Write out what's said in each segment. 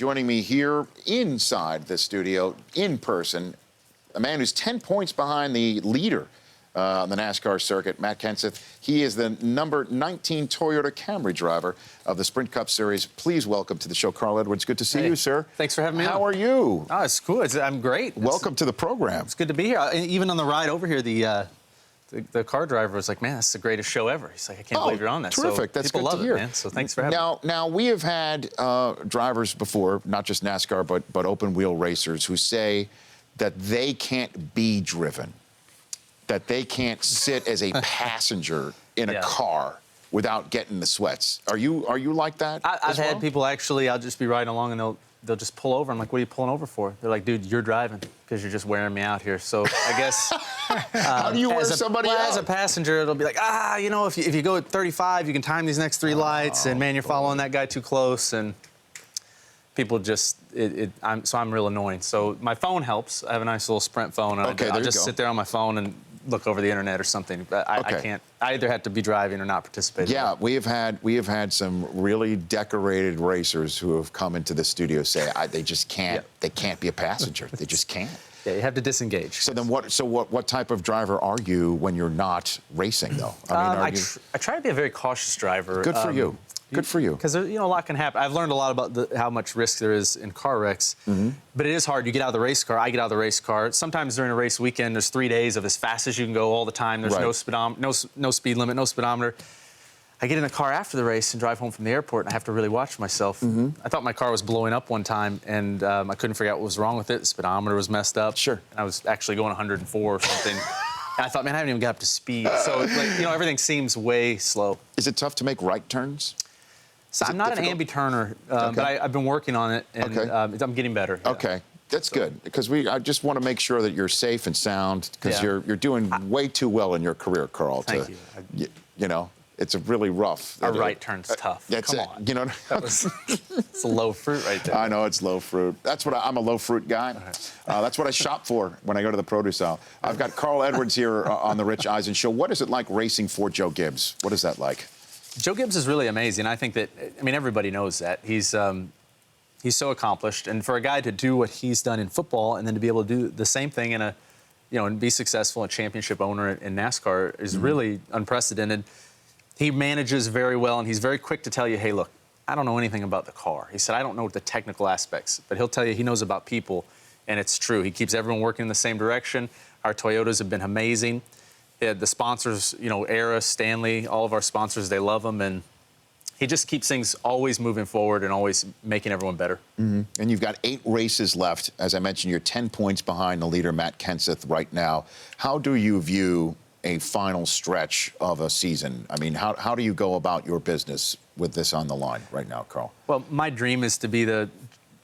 Joining me here inside the studio, in person, a man who's 10 points behind the leader on the NASCAR circuit, Matt Kenseth. He is the number 19 Toyota Camry driver of the Sprint Cup Series. Please welcome to the show, Carl Edwards. Good to see you, sir. Thanks for having me on. How are you? Oh, it's cool. I'm great. Welcome to the program. It's good to be here. Even on the ride over here, the car driver was like, man, that's the greatest show ever. He's like, I can't believe you're on that. Terrific. So That's people good love to hear. it, man. So thanks for having me. Now we have had drivers before, not just NASCAR, but open wheel racers who say that they can't be driven, that they can't sit as a passenger in a car without getting the sweats. Are you like that? I've had people actually, I'll just be riding along and they'll just pull over. I'm like, what are you pulling over for? They're like, dude, you're driving because you're just wearing me out here. So I guess how do you wear somebody out? As a passenger, it'll be like, if you go at 35, you can time these next 3 lights, and man, you're following that guy too close, and people just, I'm real annoying. So my phone helps. I have a nice little Sprint phone, and I'll just sit there on my phone and look over the internet or something. But I can't. I either have to be driving or not participating. Yeah, we have had some really decorated racers who have come into the studio say they just can't. They can't be a passenger. They just can't. Yeah, you have to disengage. So then, what type of driver are you when you're not racing, though? I try to be a very cautious driver. Good for you. Good for you. Because a lot can happen. I've learned a lot about how much risk there is in car wrecks. But it is hard. You get out of the race car. I get out of the race car. Sometimes during a race weekend, there's 3 days of as fast as you can go all the time. There's no speed limit, no speedometer. I get in the car after the race and drive home from the airport, and I have to really watch myself. I thought my car was blowing up one time, and I couldn't figure out what was wrong with it. The speedometer was messed up. Sure. I was actually going 104 or something. And I thought, man, I haven't even got up to speed. So, everything seems way slow. Is it tough to make right turns? So I'm not an ambi-turner, but I've been working on it, and I'm getting better. Yeah. Okay, that's good, because I just want to make sure that you're safe and sound, because you're doing way too well in your career, Carl. Thank you. It's a really rough. A right turn's tough. That's Come it. on. You know, it's a low fruit right there. I know it's low fruit. That's what I'm a low fruit guy. That's what I shop for when I go to the produce aisle. I've got Carl Edwards here on the Rich Eisen Show. What is it like racing for Joe Gibbs? What is that like? Joe Gibbs is really amazing. I think that, everybody knows that. He's so accomplished. And for a guy to do what he's done in football and then to be able to do the same thing in and be successful, a championship owner in NASCAR is really unprecedented. He manages very well, and he's very quick to tell you, hey, look, I don't know anything about the car. He said, I don't know the technical aspects, but he'll tell you he knows about people, and it's true. He keeps everyone working in the same direction. Our Toyotas have been amazing. The sponsors, Era, Stanley, all of our sponsors, they love him, and he just keeps things always moving forward and always making everyone better. And you've got 8 races left. As I mentioned, you're 10 points behind the leader, Matt Kenseth, right now. How do you view a final stretch of a season? I mean, how do you go about your business with this on the line right now, Carl? Well, my dream is to be the,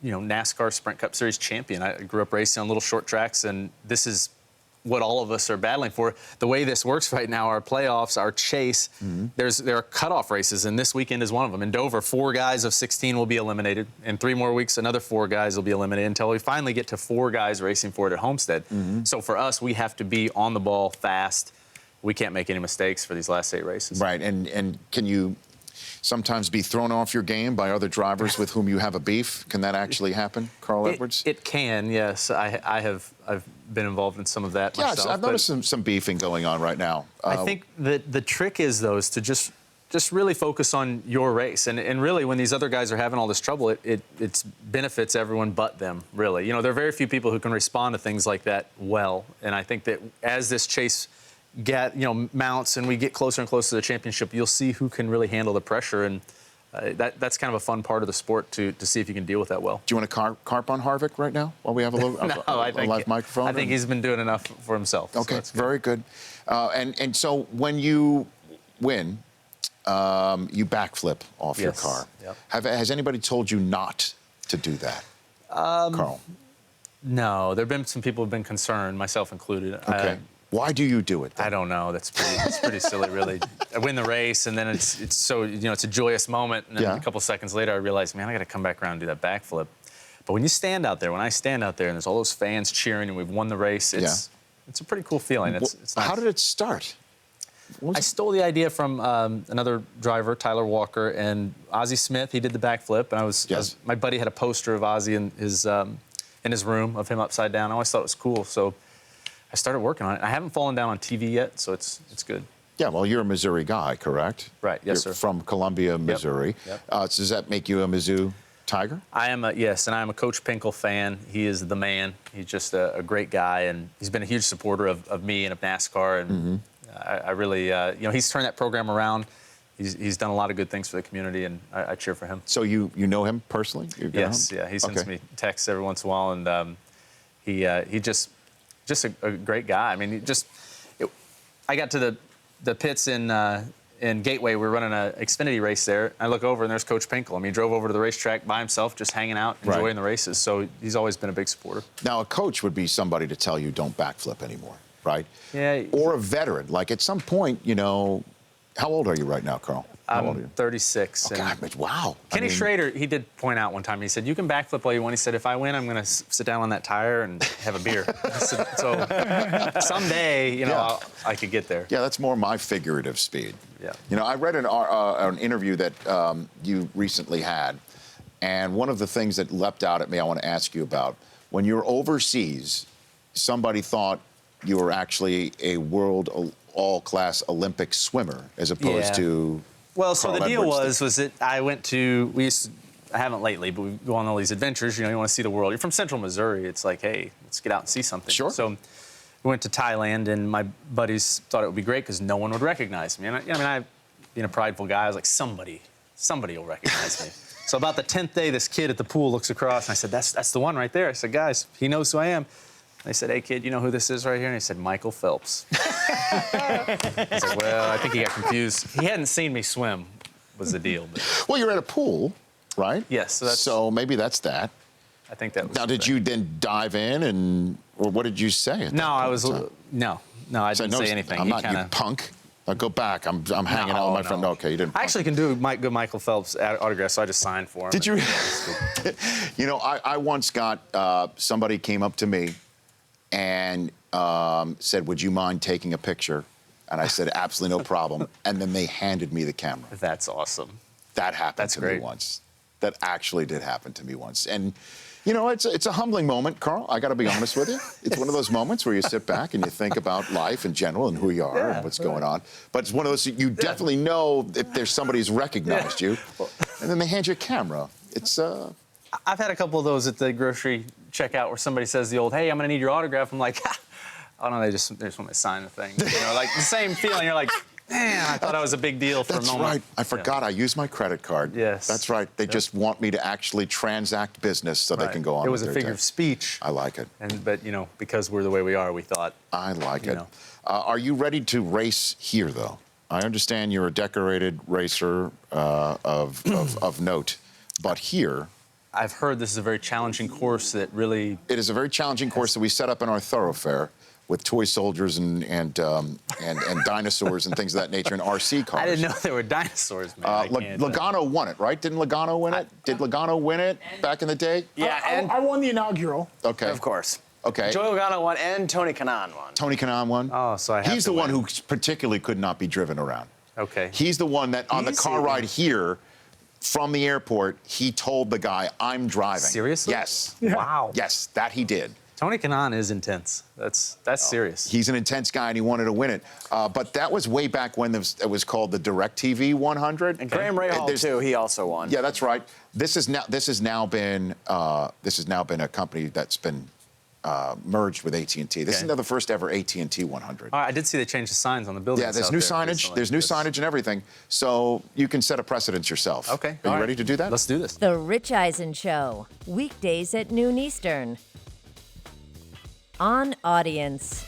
NASCAR Sprint Cup Series champion. I grew up racing on little short tracks, and this is what all of us are battling for. The way this works right now, our playoffs, our chase, there are cutoff races, and this weekend is one of them. In Dover, 4 guys of 16 will be eliminated. In 3 more weeks, another 4 guys will be eliminated until we finally get to 4 guys racing for it at Homestead. So for us, we have to be on the ball fast. We can't make any mistakes for these last 8 races. Right, and can you sometimes be thrown off your game by other drivers with whom you have a beef? Can that actually happen, Carl Edwards? It can, yes. I've been involved in some of that myself. Yes, I've noticed some beefing going on right now. I think that the trick is, though, is to just really focus on your race. And really, when these other guys are having all this trouble, it benefits everyone but them, really. There are very few people who can respond to things like that well. And I think that as this chase mounts and we get closer and closer to the championship, you'll see who can really handle the pressure, and that's kind of a fun part of the sport to see if you can deal with that well. Do you want to carp on Harvick right now while we have a little live microphone? I think he's been doing enough for himself. Okay, so very good. And so when you win, you backflip off your car. Yep. Has anybody told you not to do that, Carl? No, there have been some people who have been concerned, myself included. Okay. Why do you do it, then? I don't know. That's pretty silly, really. I win the race, and then it's so, it's a joyous moment. And then a couple seconds later, I realized, man, I got to come back around and do that backflip. But when I stand out there, and there's all those fans cheering, and we've won the race, it's a pretty cool feeling. It's nice. How did it start? I stole the idea from another driver, Tyler Walker, and Ozzie Smith. He did the backflip, and Yes. my buddy had a poster of Ozzie in his room of him upside down. I always thought it was cool, so I started working on it. I haven't fallen down on TV yet, so it's good. Yeah, well, you're a Missouri guy, correct? Right, yes, You're sir. from Columbia, Missouri. Yep. So does that make you a Mizzou Tiger? I am and I am a Coach Pinkel fan. He is the man. He's just a great guy, and he's been a huge supporter of me and of NASCAR. And I really, he's turned that program around. He's done a lot of good things for the community, and I cheer for him. So you know him personally? You've known Yes, him? yeah. He sends Okay. me texts every once in a while, and he just a great guy. I mean, I got to the pits in Gateway. We were running an Xfinity race there. I look over, and there's Coach Pinkel. I mean, he drove over to the racetrack by himself, just hanging out, Right. enjoying the races. So he's always been a big supporter. Now, a coach would be somebody to tell you don't backflip anymore, right? Yeah. Or a veteran. Like at some point, how old are you right now, Carl? How old are I'm you? 36. Oh, and God, wow. Kenny Schrader, he did point out one time, he said, you can backflip all you want. He said, if I win, I'm going to sit down on that tire and have a beer. So someday, Yeah. I could get there. Yeah, that's more my figurative speed. Yeah. I read an interview that you recently had, and one of the things that leapt out at me I want to ask you about, when you're overseas, somebody thought you were actually a world all-class Olympic swimmer as opposed Yeah. to Well, so Carl the deal Edwards. was that I haven't lately, but we go on all these adventures. You want to see the world. You're from Central Missouri. It's like, hey, let's get out and see something. Sure. So we went to Thailand, and my buddies thought it would be great because no one would recognize me. And I being a prideful guy, I was like, somebody will recognize me. So about the 10th day, this kid at the pool looks across, and I said, that's the one right there. I said, guys, he knows who I am. They said, hey, kid, you know who this is right here? And he said, Michael Phelps. I said, well, I think he got confused. He hadn't seen me swim was the deal. But Well, you're at a pool, right? Yes, So maybe that's that. I think that was Now, did the thing. you then dive in or what did you say? At that No, I point in was time? no, I didn't say anything. I'm He not you kinda- punk. Now go back. I'm hanging out with my friend. No, okay, you didn't. I actually can do good Michael Phelps autograph, so I just signed for him. Did you? I once got somebody came up to me and said, "Would you mind taking a picture?" And I said, "Absolutely no problem." And then they handed me the camera. That's awesome. That happened That's to me great. once. That actually did happen to me once. And it's a humbling moment, Carl. I got to be honest with you. It's one of those moments where you sit back and you think about life in general and who you are Yeah, and what's going on. But it's one of those you definitely know if there's somebody who's recognized you, and then they hand you a camera. It's I've had a couple of those at the grocery checkout where somebody says the old, "Hey, I'm gonna need your autograph." I'm like, oh no, they just want me to sign the thing. Like the same feeling. You're like, man, I thought I was a big deal for That's a moment. right. I forgot I used my credit card. Yes. That's right. They just want me to actually transact business so they Right. can go on It with was a their figure day. of speech. I like it. But because we're the way we are, we thought. I like You it. know. Are you ready to race here, though? I understand you're a decorated racer of note, but here I've heard this is a very challenging course that really. it is a very challenging course that we set up in our thoroughfare with toy soldiers and dinosaurs and things of that nature and RC cars. I didn't know there were dinosaurs, man. I can't, Logano won it, right? Didn't Logano win it? Did Logano win it back in the day? Yeah, and I won the inaugural. Okay. Of course. Okay. Joey Logano won and Tony Kanaan won. Tony Kanaan won. Oh, so I have He's to the one win. who particularly could not be driven around. Okay. He's the one that on the Easy. car ride here from the airport, he told the guy, "I'm driving." Seriously? Yes. Wow. Yes, that he did. Tony Kanaan is intense. That's serious. He's an intense guy, and he wanted to win it. But that was way back when it was called the DirecTV 100. And Graham Rahal There's- too. He also won. Yeah, that's right. This has now been a company that's been merged with AT&T. This is Okay. now the first ever AT&T 100. I did see they changed the signs on the buildings. Yeah, there's out new there signage. recently. There's new Yes. signage and everything. So you can set a precedence yourself. Okay. Are you all right. ready to do that? Let's do this. The Rich Eisen Show, weekdays at noon Eastern. On Audience.